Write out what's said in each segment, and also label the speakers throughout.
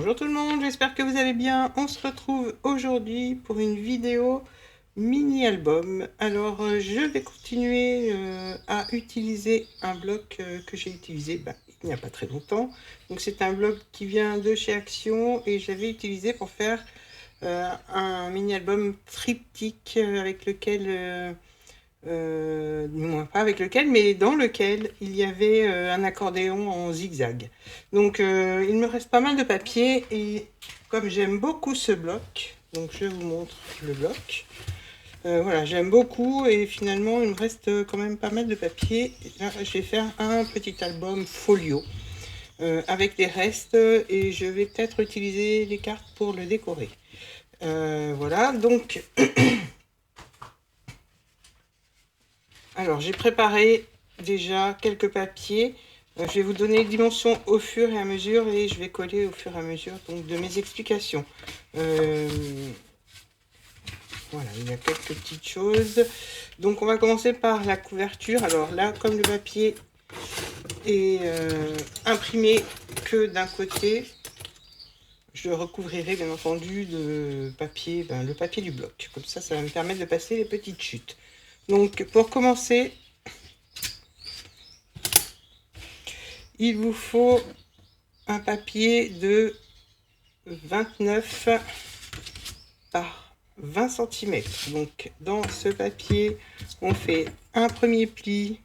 Speaker 1: Bonjour tout le monde, j'espère que vous allez bien. On se retrouve aujourd'hui pour une vidéo mini-album. Alors je vais continuer à utiliser un bloc que j'ai utilisé il n'y a pas très longtemps. Donc c'est un bloc qui vient de chez Action et je l'avais utilisé pour faire un mini-album triptyque avec lequel... non, pas avec lequel, mais dans lequel il y avait un accordéon en zigzag. Donc il me reste pas mal de papier et comme j'aime beaucoup ce bloc, donc je vous montre le bloc. Voilà, j'aime beaucoup et finalement il me reste quand même pas mal de papier. Et là, je vais faire un petit album folio avec des restes et je vais peut-être utiliser les cartes pour le décorer. Voilà, donc... Alors, j'ai préparé déjà quelques papiers. Je vais vous donner les dimensions au fur et à mesure et je vais coller au fur et à mesure donc, de mes explications. Voilà, il y a quelques petites choses. Donc, on va commencer par la couverture. Alors là, comme le papier est imprimé que d'un côté, je recouvrirai bien entendu de papier, le papier du bloc. Comme ça va me permettre de passer les petites chutes. Donc, pour commencer... il vous faut un papier de 29 par 20 cm. Donc dans ce papier, on fait un premier pli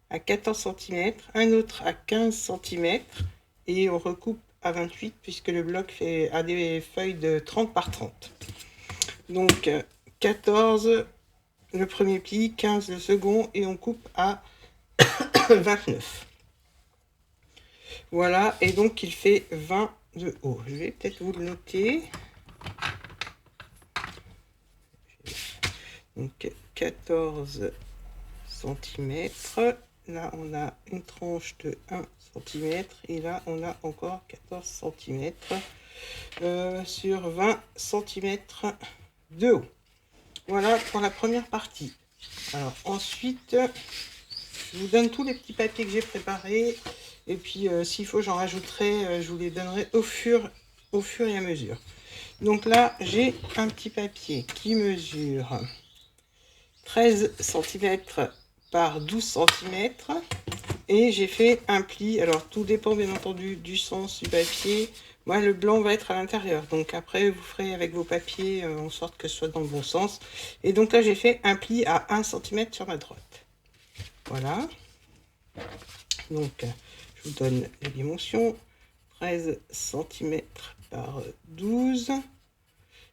Speaker 1: à 14 cm, un autre à 15 cm et on recoupe à 28 puisque le bloc a des feuilles de 30 par 30. Donc 14 le premier pli, 15 le second et on coupe à 29. Voilà, et donc il fait 20 de haut. Je vais peut-être vous le noter. Donc 14 cm. Là, on a une tranche de 1 cm. Et là, on a encore 14 cm sur 20 cm de haut. Voilà pour la première partie. Alors ensuite, je vous donne tous les petits papiers que j'ai préparés. Et puis, s'il faut, j'en rajouterai, je vous les donnerai au fur et à mesure. Donc là, j'ai un petit papier qui mesure 13 cm par 12 cm. Et j'ai fait un pli. Alors, tout dépend bien entendu du sens du papier. Moi, le blanc va être à l'intérieur. Donc après, vous ferez avec vos papiers en sorte que ce soit dans le bon sens. Et donc là, j'ai fait un pli à 1 cm sur ma droite. Voilà. Donc... je vous donne les dimensions, 13 cm par 12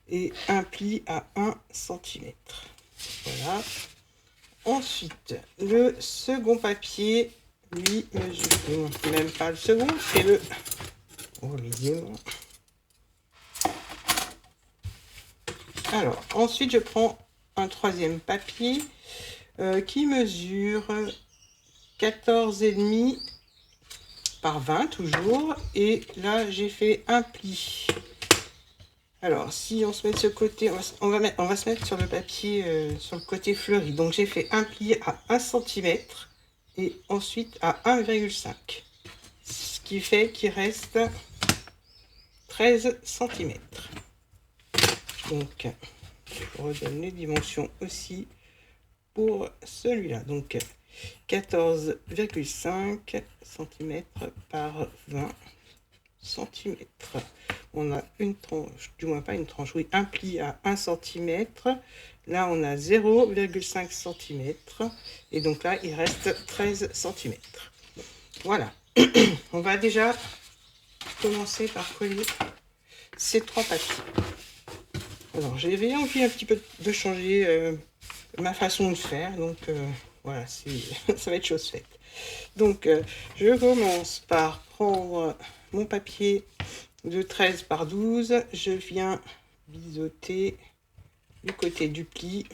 Speaker 1: et un pli à 1 cm. Voilà. Ensuite, le second papier, lui, mesure, même pas le second, c'est le... oh, les aimants. Alors, ensuite, je prends un troisième papier qui mesure 14,5 par 20 toujours, et là j'ai fait un pli. Alors si on se met de ce côté, on va se mettre sur le papier sur le côté fleuri. Donc j'ai fait un pli à 1 cm et ensuite à 1,5, ce qui fait qu'il reste 13 cm. Donc je redonne les dimensions aussi pour celui-là. Donc 14,5 cm par 20 cm. On a une tranche, du moins pas une tranche, oui, un pli à 1 cm. Là, on a 0,5 cm. Et donc là, il reste 13 cm. Voilà. On va déjà commencer par coller ces trois papiers. Alors, j'avais envie un petit peu de changer ma façon de faire. Donc, voilà, ça va être chose faite. Donc, je commence par prendre mon papier de 13 par 12. Je viens biseauter du côté du pli.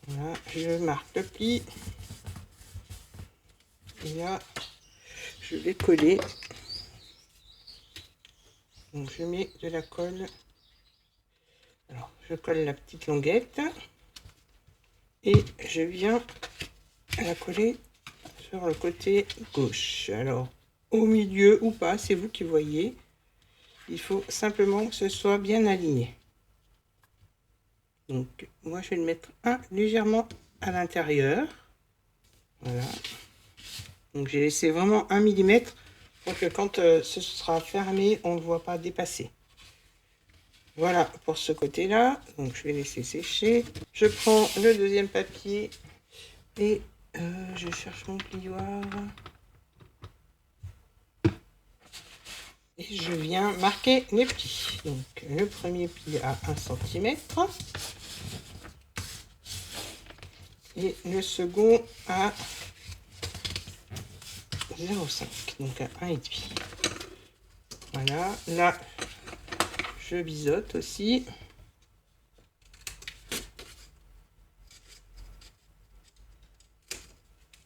Speaker 1: Voilà, je marque le pli. Et là, je vais coller. Donc, je mets de la colle. Alors, je colle la petite languette. Et je viens la coller sur le côté gauche. Alors, au milieu ou pas, c'est vous qui voyez. Il faut simplement que ce soit bien aligné. Donc, moi, je vais le mettre légèrement à l'intérieur. Voilà. Donc, j'ai laissé vraiment 1 mm pour que quand ce sera fermé, on ne voit pas dépasser. Voilà pour ce côté-là. Donc, je vais laisser sécher. Je prends le deuxième papier et je cherche mon plioir. Et je viens marquer les plis. Donc, le premier pli à 1 cm. Et le second à 0,5. Donc, à 1,5. Voilà. Là, je biseaute aussi.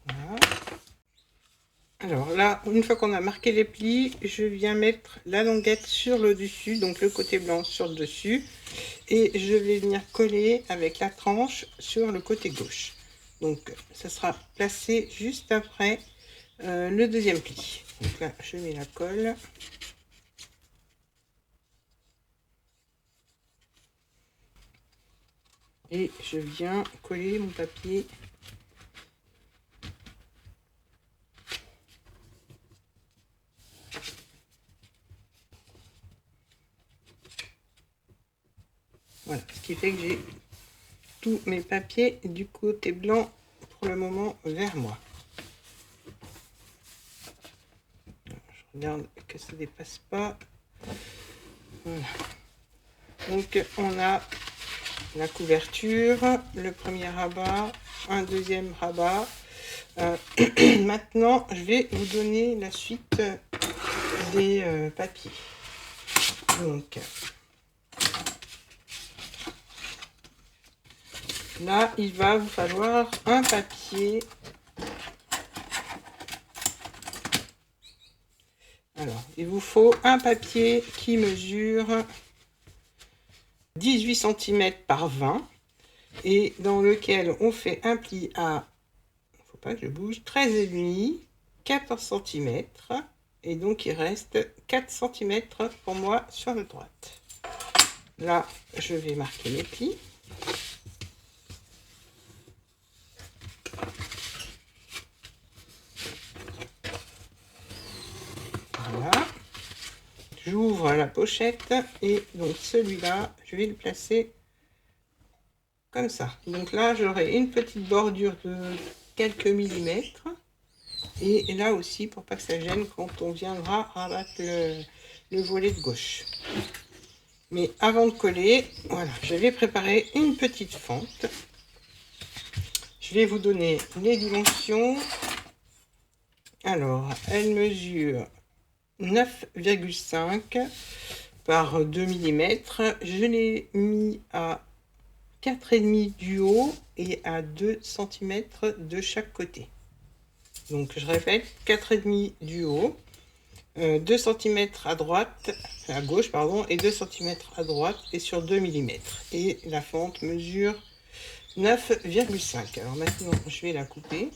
Speaker 1: Voilà. Alors là, une fois qu'on a marqué les plis, je viens mettre la languette sur le dessus, donc le côté blanc sur le dessus. Et je vais venir coller avec la tranche sur le côté gauche. Donc, ça sera placé juste après le deuxième pli. Donc là, je mets la colle. Et je viens coller mon papier. Voilà, ce qui fait que j'ai tous mes papiers du côté blanc pour le moment vers moi. Je regarde que ça ne dépasse pas. Voilà. Donc on a la couverture, le premier rabat, un deuxième rabat. Maintenant, je vais vous donner la suite des papiers. Donc là, il va vous falloir un papier. Alors, il vous faut un papier qui mesure 18 cm par 20 et dans lequel on fait un pli à, faut pas que je bouge, 13,5, 14 cm et donc il reste 4 cm pour moi sur la droite. Là, je vais marquer les plis. Voilà. J'ouvre la pochette et donc celui-là, je vais le placer comme ça. Donc là, j'aurai une petite bordure de quelques millimètres. Et là aussi, pour pas que ça gêne quand on viendra rabattre le volet de gauche. Mais avant de coller, voilà, je vais préparer une petite fente. Je vais vous donner les dimensions. Alors, elle mesure 9,5 par 2 mm. Je l'ai mis à 4,5 du haut et à 2 cm de chaque côté. Donc je répète, 4,5 du haut, 2 cm à droite, à gauche pardon, et 2 cm à droite et sur 2 mm. Et la fente mesure 9,5. Alors maintenant je vais la couper.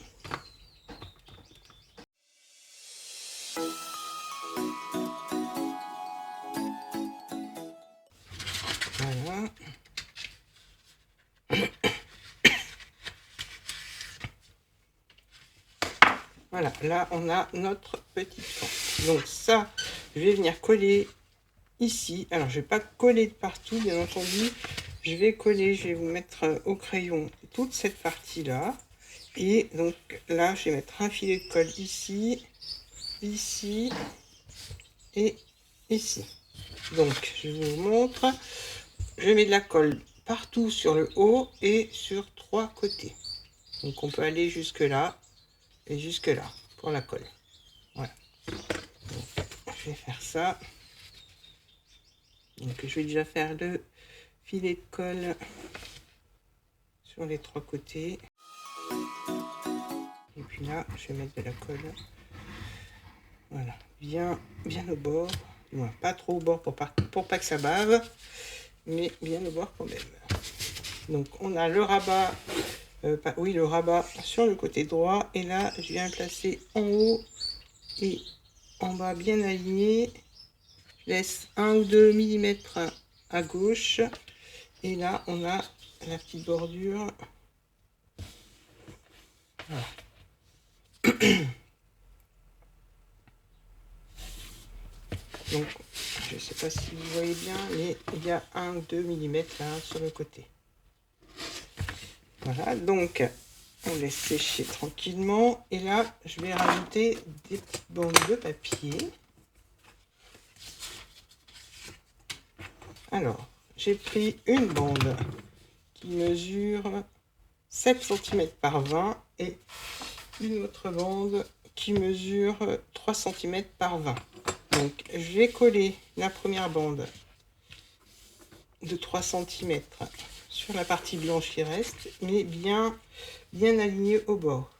Speaker 1: Voilà. Voilà, là on a notre petite fente. Donc ça, je vais venir coller ici. Alors je vais pas coller de partout, bien entendu. Je vais coller, je vais vous mettre au crayon toute cette partie là. Et donc là, je vais mettre un filet de colle ici, ici et ici. Donc je vous montre. Je mets de la colle partout sur le haut et sur 3 côtés. Donc on peut aller jusque là et jusque là pour la colle. Voilà. Donc, je vais faire ça. Donc je vais déjà faire le filet de colle sur les 3 côtés. Et puis là, je vais mettre de la colle. Voilà, bien au bord. Voilà, pas trop au bord pour pas que ça bave, mais bien au bord quand même. Donc on a le rabat oui, le rabat sur le côté droit. Et là, je viens placer en haut et en bas bien aligné. Je laisse 1 ou 2 mm à gauche. Et là, on a la petite bordure. Voilà. Donc, je ne sais pas si vous voyez bien, mais il y a 1 ou 2 mm là sur le côté. Voilà, donc on laisse sécher tranquillement. Et là, je vais rajouter des petites bandes de papier. Alors, j'ai pris une bande qui mesure 7 cm par 20 et une autre bande qui mesure 3 cm par 20. Donc, je vais coller la première bande de 3 cm sur la partie blanche qui reste, mais bien alignée au bord.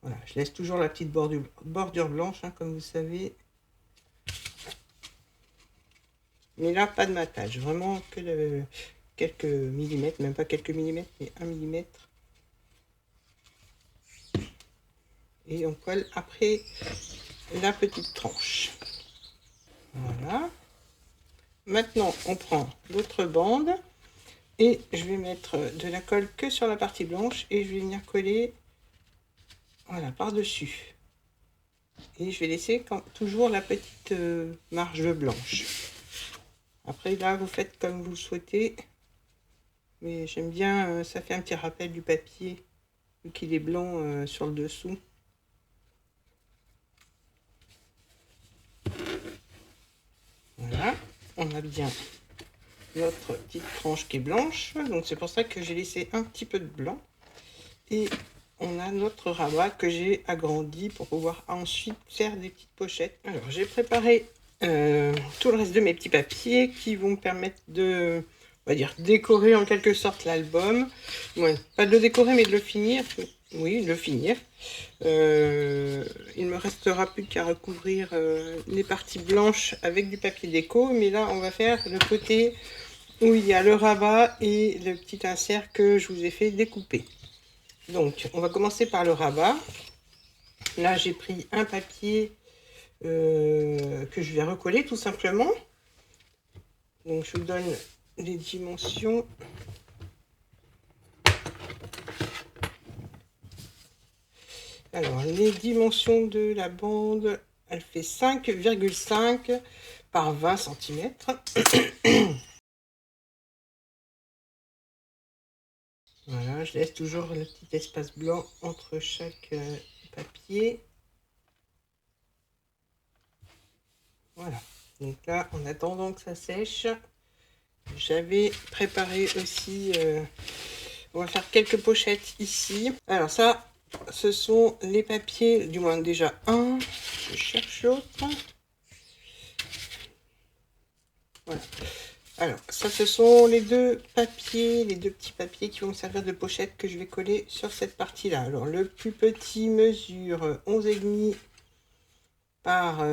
Speaker 1: Voilà, je laisse toujours la petite bordure blanche, hein, comme vous savez. Mais là, pas de matage, vraiment que quelques millimètres, même pas quelques millimètres, mais 1 mm. Et on colle après la petite tranche. Voilà. Maintenant, on prend l'autre bande et je vais mettre de la colle que sur la partie blanche et je vais venir coller, voilà, par-dessus. Et je vais laisser toujours la petite marge blanche. Après, là, vous faites comme vous le souhaitez. Mais j'aime bien, ça fait un petit rappel du papier, vu qu'il est blanc sur le dessous. Voilà, on a bien notre petite tranche qui est blanche. Donc c'est pour ça que j'ai laissé un petit peu de blanc. Et on a notre rabat que j'ai agrandi pour pouvoir ensuite faire des petites pochettes. Alors j'ai préparé tout le reste de mes petits papiers qui vont me permettre de, on va dire, décorer en quelque sorte l'album. Ouais, pas de le décorer mais de le finir. Oui, de le finir. Il me restera plus qu'à recouvrir les parties blanches avec du papier déco. Mais là, on va faire le côté où il y a le rabat et le petit insert que je vous ai fait découper. Donc, on va commencer par le rabat. Là, j'ai pris un papier que je vais recoller tout simplement. Donc, je vous donne les dimensions. Alors, les dimensions de la bande, elle fait 5,5 par 20 cm. Voilà, je laisse toujours le petit espace blanc entre chaque papier. Voilà, donc là, en attendant que ça sèche, j'avais préparé aussi, on va faire quelques pochettes ici. Alors ça, ce sont les papiers, du moins déjà un, je cherche l'autre. Voilà. Alors ça, ce sont les deux papiers, les deux petits papiers qui vont me servir de pochette que je vais coller sur cette partie-là. Alors le plus petit mesure 11,5 par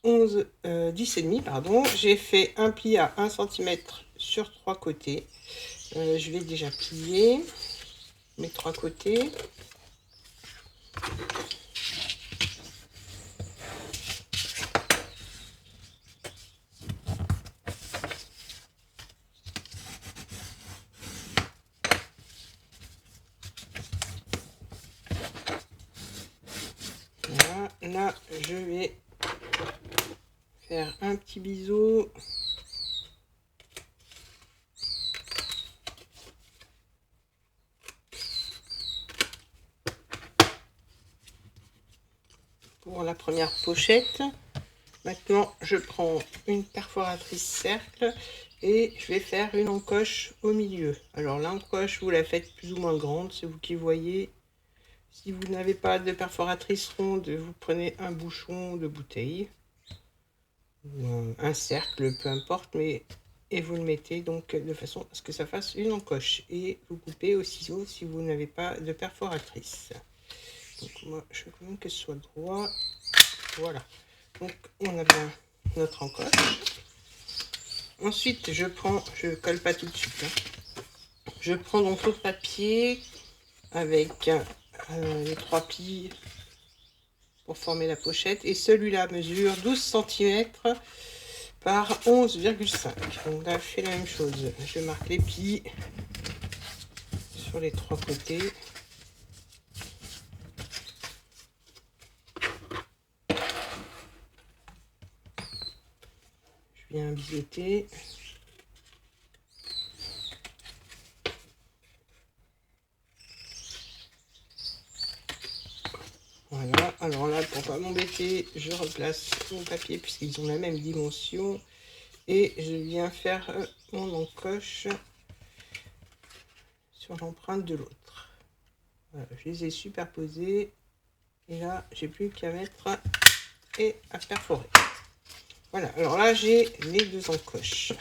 Speaker 1: 10,5, pardon. J'ai fait un pli à 1 cm sur 3 côtés. Je vais déjà plier mes 3 côtés. Voilà, là je vais faire un petit biseau. Pour la première pochette. Maintenant, je prends une perforatrice cercle et je vais faire une encoche au milieu. Alors l'encoche, vous la faites plus ou moins grande, c'est vous qui voyez. Si vous n'avez pas de perforatrice ronde, vous prenez un bouchon de bouteille ou un cercle, peu importe, mais et vous le mettez donc de façon à ce que ça fasse une encoche. Et vous coupez au ciseau si vous n'avez pas de perforatrice. Donc moi, je veux quand même que ce soit droit. Voilà. Donc on a bien notre encoche. Ensuite, je colle pas tout de suite. Hein. Je prends donc l'autre papier avec les 3 plis pour former la pochette. Et celui-là mesure 12 cm par 11,5. Donc là, je fais la même chose. Je marque les plis sur les 3 côtés. Je viens biseauter. Voilà, alors là, pour pas m'embêter, je replace mon papier puisqu'ils ont la même dimension. Et je viens faire mon encoche sur l'empreinte de l'autre. Voilà, je les ai superposés. Et là, j'ai plus qu'à mettre et à perforer. Voilà, alors là, j'ai les 2 encoches.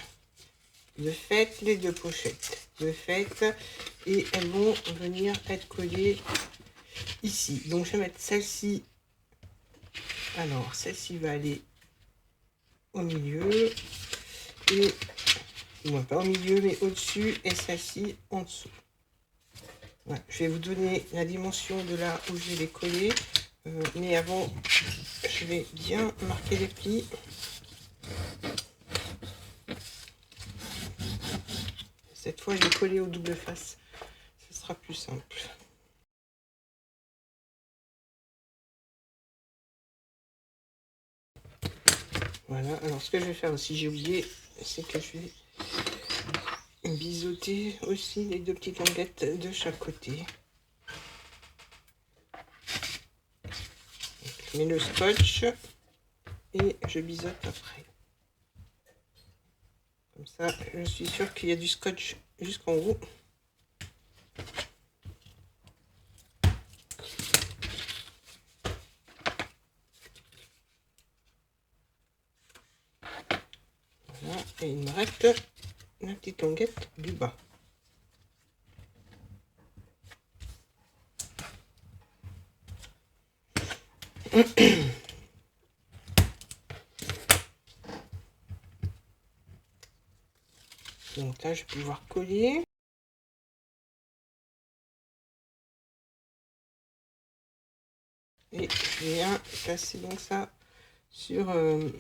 Speaker 1: De fait, les 2 pochettes. De fait, et elles vont venir être collées ici. Donc, je vais mettre celle-ci. Alors, celle-ci va aller au milieu. Et, bon, pas au milieu, mais au-dessus. Et celle-ci en dessous. Voilà, je vais vous donner la dimension de là où je vais les coller. Mais avant, je vais bien marquer les plis. Cette fois, je vais coller au double face. Ce sera plus simple. Voilà, alors ce que je vais faire aussi, j'ai oublié, c'est que je vais biseauter aussi les 2 petites languettes de chaque côté. Donc, je mets le scotch et je biseaute après. Comme ça, je suis sûre qu'il y a du scotch jusqu'en haut. Voilà, et il me reste la petite languette du bas. Donc là, je vais pouvoir coller. Et je viens placer donc ça sur le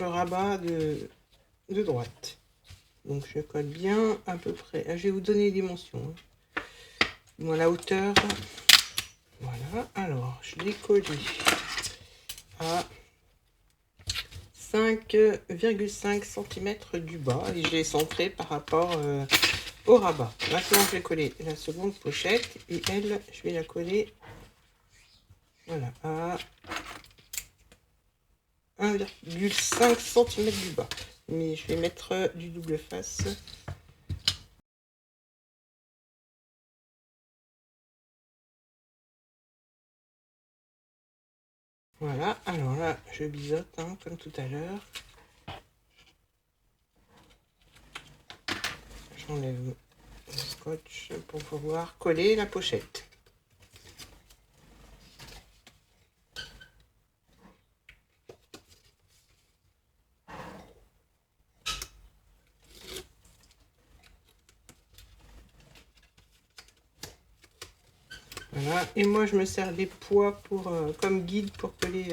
Speaker 1: rabat de droite. Donc je colle bien à peu près. Je vais vous donner les dimensions. Moi, la hauteur. Voilà. Alors, je l'ai collé à 5,5 cm du bas et je l'ai centré par rapport au rabat. Maintenant, je vais coller la seconde pochette et elle, je vais la coller voilà, à 1,5 cm du bas. Mais je vais mettre du double face. Voilà, alors là, je biseaute hein, comme tout à l'heure. J'enlève le scotch pour pouvoir coller la pochette. Voilà, et moi je me sers des poids pour, comme guide pour coller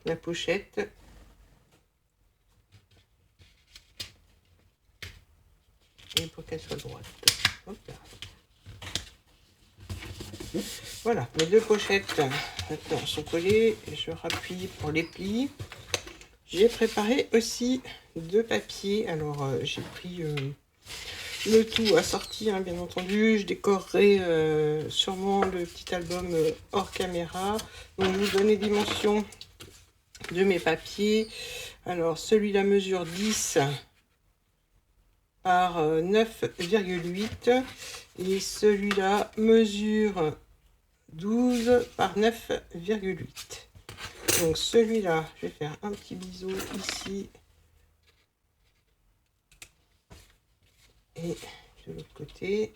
Speaker 1: la pochette. Et pour qu'elle soit droite. Hop là. Voilà, mes 2 pochettes maintenant sont collées. Je rappuie pour les plis. J'ai préparé aussi 2 papiers. Alors j'ai pris le tout assorti, hein, bien entendu. Je décorerai sûrement le petit album hors caméra. Donc je vous donne les dimensions de mes papiers. Alors celui-là mesure 10 par 9,8 et celui-là mesure 12 par 9,8. Donc celui-là, je vais faire un petit bisou ici et de l'autre côté.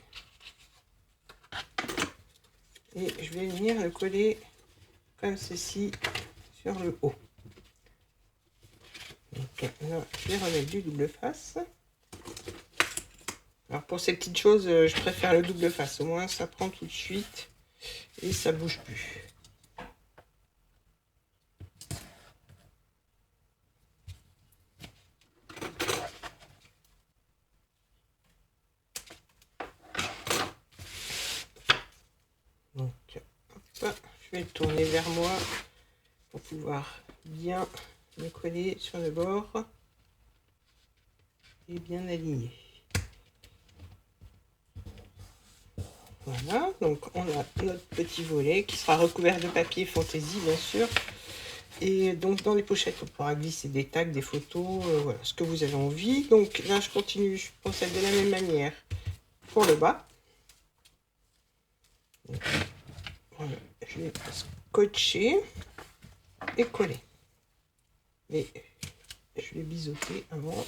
Speaker 1: Et je vais venir le coller comme ceci sur le haut. Donc là, je vais remettre du double face. Alors pour ces petites choses, je préfère le double face. Au moins, ça prend tout de suite et ça bouge plus. Donc, hop, je vais le tourner vers moi pour pouvoir bien me coller sur le bord et bien aligner. Voilà, donc on a notre petit volet qui sera recouvert de papier fantaisie bien sûr. Et donc dans les pochettes, on pourra glisser des tags, des photos, voilà, ce que vous avez envie. Donc là, je continue, je procède de la même manière pour le bas. Donc, voilà, je vais scotcher et coller. Mais je vais biseauter avant.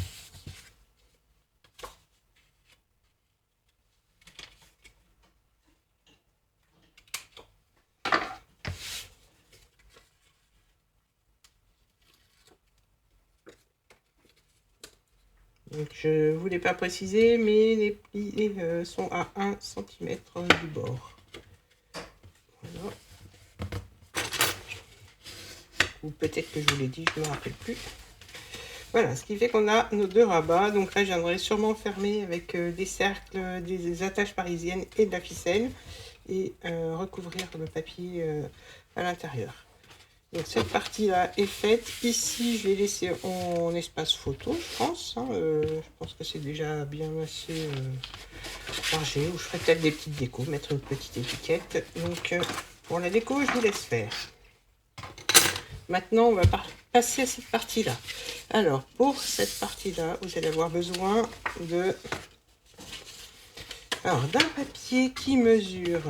Speaker 1: Donc je ne voulais pas préciser, mais les plis sont à 1 cm du bord. Voilà. Ou peut-être que je vous l'ai dit, je ne me rappelle plus. Voilà, ce qui fait qu'on a nos deux rabats. Donc là, je viendrai sûrement fermer avec des cercles, des attaches parisiennes et de la ficelle. Et recouvrir le papier à l'intérieur. Donc cette partie-là est faite. Ici, je vais laisser en espace photo, je pense. Hein, je pense que c'est déjà bien assez rangé. Ou je ferai peut-être des petites décos, mettre une petite étiquette. Donc pour la déco, je vous laisse faire. Maintenant, on va passer à cette partie-là. Alors, pour cette partie-là, vous allez avoir besoin de... Alors, d'un papier qui mesure...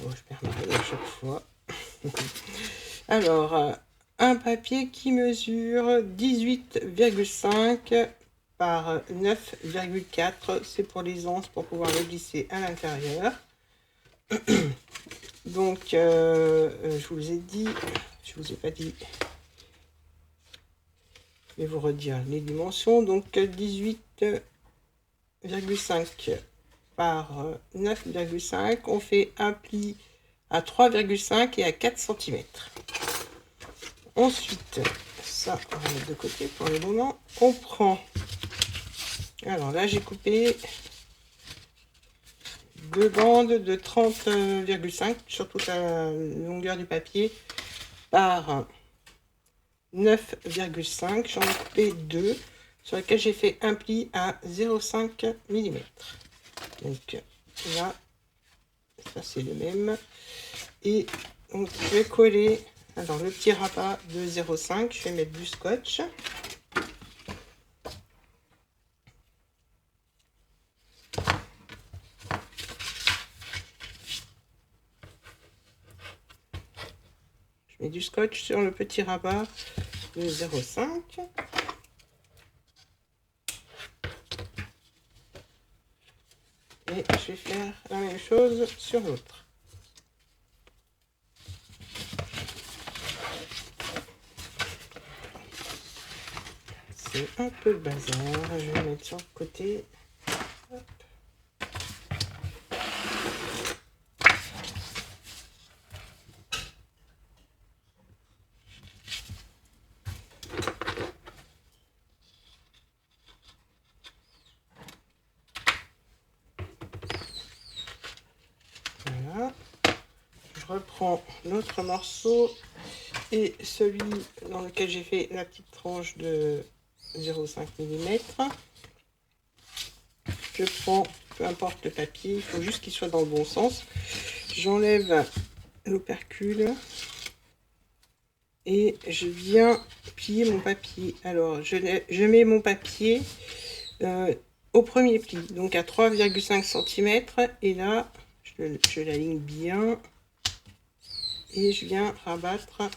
Speaker 1: Oh, je perds ma règle à chaque fois. Alors, un papier qui mesure 18,5 par 9,4. C'est pour les anses, pour pouvoir le glisser à l'intérieur. Donc, je vous ai dit... Je vous ai pas dit... Je vais vous redire les dimensions. Donc, 18,5 par 9,5. On fait un pli à 3,5 et à 4 cm. Ensuite, ça, on va mettre de côté pour le moment. On prend... Alors là, j'ai coupé deux bandes de 30,5 sur toute la longueur du papier par 9,5. J'en ai coupé deux sur lesquels j'ai fait un pli à 0,5 mm. Donc là, ça c'est le même. Et donc je vais coller alors le petit rabat de 0,5. Je vais mettre du scotch. Je mets du scotch sur le petit rabat de 0,5. Et je vais faire la même chose sur l'autre. C'est un peu le bazar. Je vais mettre sur le côté. Hop. Voilà. Je reprends l'autre morceau et celui dans lequel j'ai fait la petite tranche de 0,5 mm. Je prends, peu importe le papier, il faut juste qu'il soit dans le bon sens. J'enlève l'opercule et je viens plier mon papier. Alors, je mets mon papier au premier pli, donc à 3,5 cm. Et là, je l'aligne bien et je viens rabattre.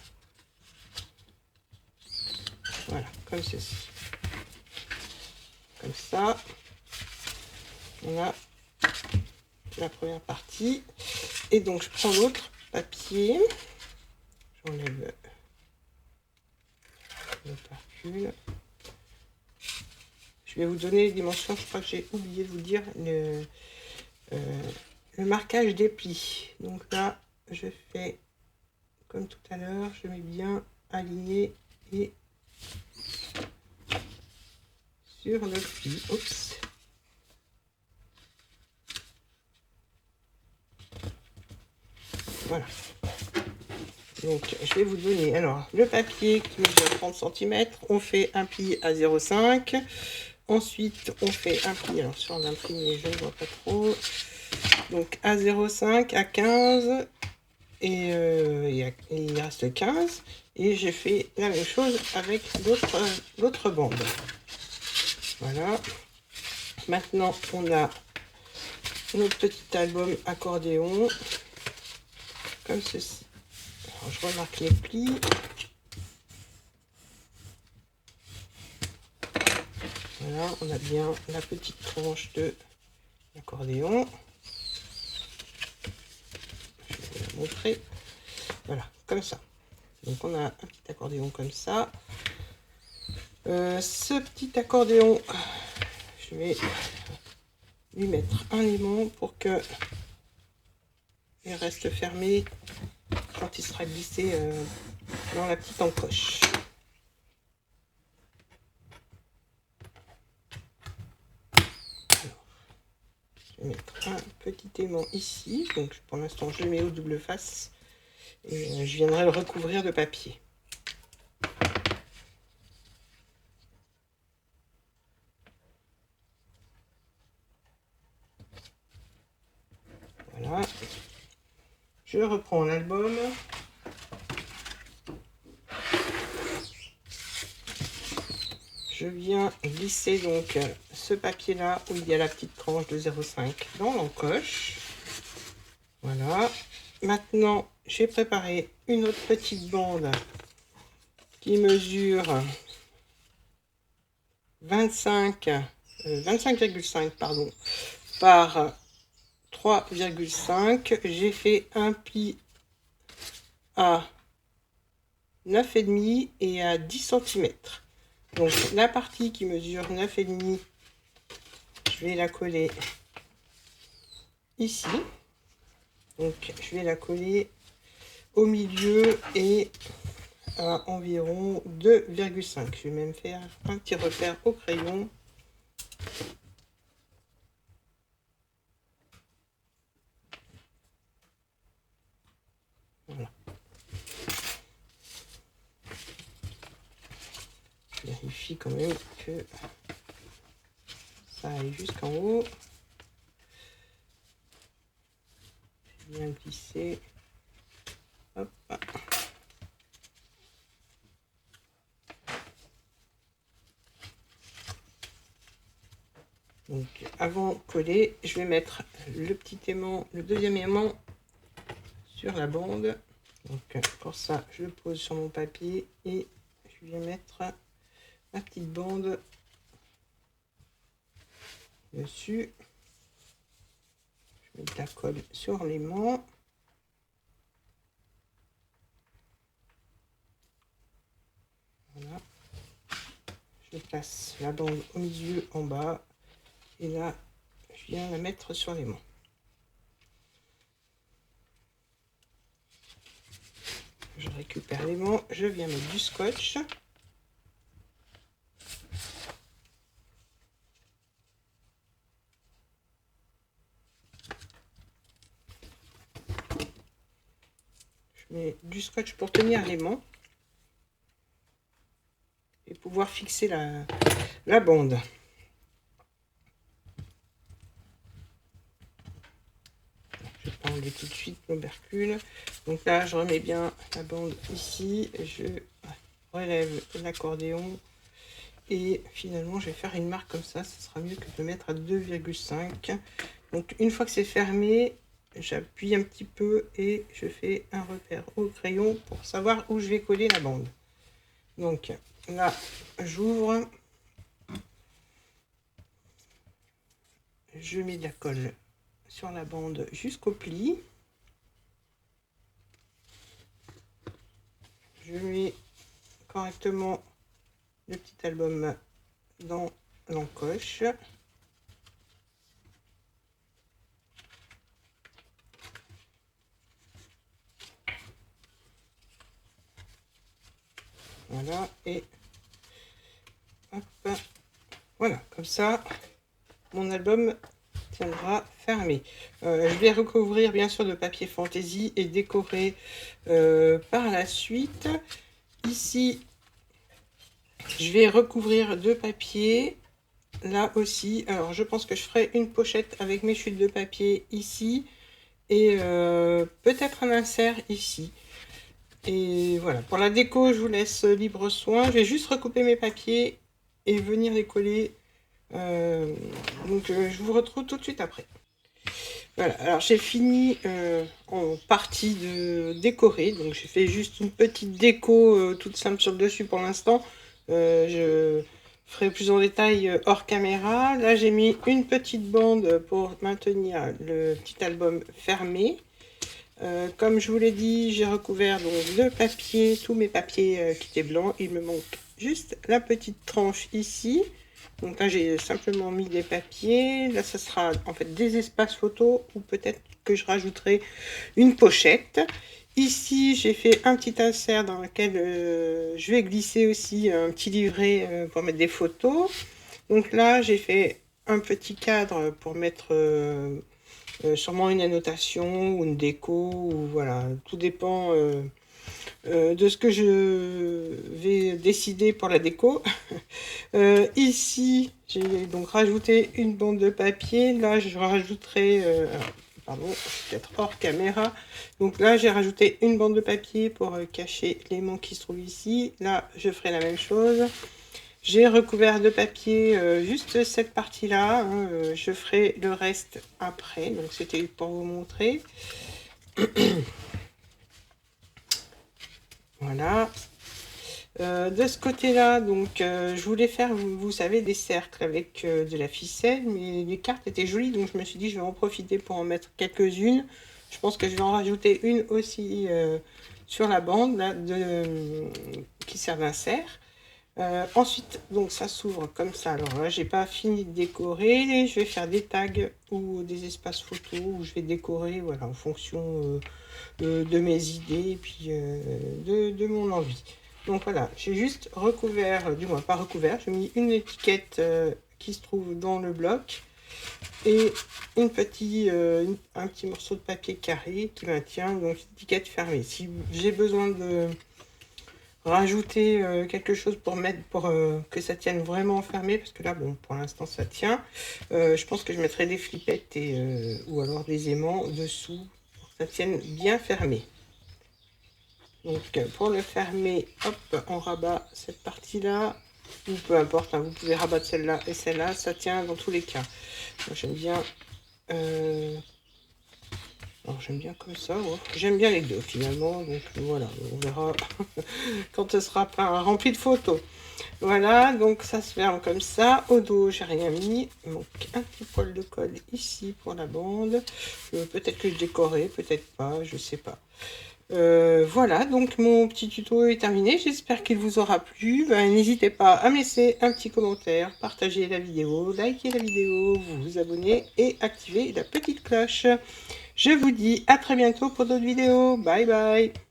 Speaker 1: Voilà, comme ceci. Comme ça, on a la première partie. Et donc, je prends l'autre papier. J'enlève l'opercule. Je je vais vous donner les dimensions. Je crois que j'ai oublié de vous dire le marquage des plis. Donc là, je fais comme tout à l'heure, je mets bien aligné et sur le pli. Oups. Voilà. Donc, je vais vous donner alors le papier qui mesure 30 cm. On fait un pli à 0,5. Ensuite, on fait un pli. Alors, sur l'imprimé, je ne vois pas trop. Donc, à 0,5, à 15. Et il reste 15. Et j'ai fait la même chose avec l'autre bande. Voilà. Maintenant, on a notre petit album accordéon. Comme ceci. Alors, je remarque les plis. Voilà, on a bien la petite tranche de l'accordéon. Je vais vous la montrer. Voilà, comme ça. Donc on a un petit accordéon comme ça. Ce petit accordéon, je vais lui mettre un aimant pour que il reste fermé quand il sera glissé dans la petite encoche. Alors, je vais mettre un petit aimant ici. Donc pour l'instant, je le mets au double face et je viendrai le recouvrir de papier. Voilà. Je reprends l'album. Je viens glisser donc ce papier là où il y a la petite tranche de 0,5 dans l'encoche. Voilà. Maintenant, j'ai préparé une autre petite bande qui mesure 25,5 pardon, par 3,5. J'ai fait un pli à 9,5 et à 10 cm. Donc la partie qui mesure 9,5, je vais la coller ici. Donc je vais la coller au milieu et à environ 2,5. Je vais même faire un petit repère au crayon. Voilà. Je vérifie quand même que ça aille jusqu'en haut. Bien glisser. Hop. Donc avant de coller, je vais mettre le petit aimant, le deuxième aimant sur la bande. Donc pour ça, je le pose sur mon papier et je vais mettre ma petite bande dessus. Je mets de la colle sur l'aimant. Voilà. Je place la bande au milieu en bas et là je viens la mettre sur l'aimant. Je récupère l'aimant, je viens mettre du scotch. Je mets du scotch pour tenir l'aimant et pouvoir fixer la bande. Je vais pas enlever tout de suite l'opercule. Donc là, je remets bien la bande ici. Je relève l'accordéon. Et finalement, je vais faire une marque comme ça. Ce sera mieux que de mettre à 2,5. Donc une fois que c'est fermé, j'appuie un petit peu et je fais un repère au crayon pour savoir où je vais coller la bande. Donc là, j'ouvre. Je mets de la colle sur la bande jusqu'au pli. Je mets correctement le petit album dans l'encoche. Voilà, et hop, voilà, comme ça, mon album tiendra fermé. Je vais recouvrir bien sûr de papier fantaisie et décorer par la suite. Ici, je vais recouvrir de papier. Là aussi, alors je pense que je ferai une pochette avec mes chutes de papier ici et peut-être un insert ici. Et voilà, pour la déco, je vous laisse libre soin. Je vais juste recouper mes papiers et venir les coller. Donc je vous retrouve tout de suite après. Voilà, alors j'ai fini en partie de décorer. Donc j'ai fait juste une petite déco toute simple sur le dessus pour l'instant. Je ferai plus en détail hors caméra. Là j'ai mis une petite bande pour maintenir le petit album fermé. Comme je vous l'ai dit, j'ai recouvert donc de papier, tous mes papiers qui étaient blancs. Il me manque juste la petite tranche ici. Donc là, j'ai simplement mis des papiers. Là, ça sera en fait des espaces photos ou peut-être que je rajouterai une pochette. Ici, j'ai fait un petit insert dans lequel je vais glisser aussi un petit livret pour mettre des photos. Donc là, j'ai fait un petit cadre pour mettre sûrement une annotation ou une déco, ou voilà, tout dépend de ce que je vais décider pour la déco. Ici, j'ai donc rajouté une bande de papier. Là, je rajouterai, pardon, peut-être hors caméra. Donc là, j'ai rajouté une bande de papier pour cacher l'élément qui se trouve ici. Là, je ferai la même chose. J'ai recouvert de papier juste cette partie-là. Hein, je ferai le reste après. Donc, c'était pour vous montrer. Voilà. De ce côté-là, donc, je voulais faire, vous savez, des cercles avec de la ficelle, mais les cartes étaient jolies, donc je me suis dit, je vais en profiter pour en mettre quelques-unes. Je pense que je vais en rajouter une aussi sur la bande là, qui sert d'insert. Ensuite, donc ça s'ouvre comme ça. Alors là, j'ai pas fini de décorer. Je vais faire des tags ou des espaces photos où je vais décorer, voilà, en fonction de mes idées et puis de mon envie. Donc voilà, j'ai juste recouvert, du moins pas recouvert, j'ai mis une étiquette qui se trouve dans le bloc et un petit morceau de papier carré qui maintient donc l'étiquette fermée. Si j'ai besoin de rajouter quelque chose pour mettre que ça tienne vraiment fermé, parce que là bon pour l'instant ça tient, je pense que je mettrai des flippettes et ou alors des aimants dessous pour que ça tienne bien fermé. Donc pour le fermer, hop, on rabat cette partie là, ou peu importe, hein, vous pouvez rabattre celle-là et celle-là, ça tient dans tous les cas. Moi j'aime bien alors j'aime bien comme ça, ouais. J'aime bien les deux finalement, donc voilà, on verra quand ce sera rempli de photos. Voilà, donc ça se ferme comme ça. Au dos, j'ai rien mis. Il manque un petit poil de colle ici pour la bande. Peut-être que je décorais, peut-être pas, je sais pas. Voilà, donc mon petit tuto est terminé. J'espère qu'il vous aura plu. Ben, n'hésitez pas à me laisser un petit commentaire, partager la vidéo, liker la vidéo, vous abonner et activer la petite cloche. Je vous dis à très bientôt pour d'autres vidéos. Bye bye.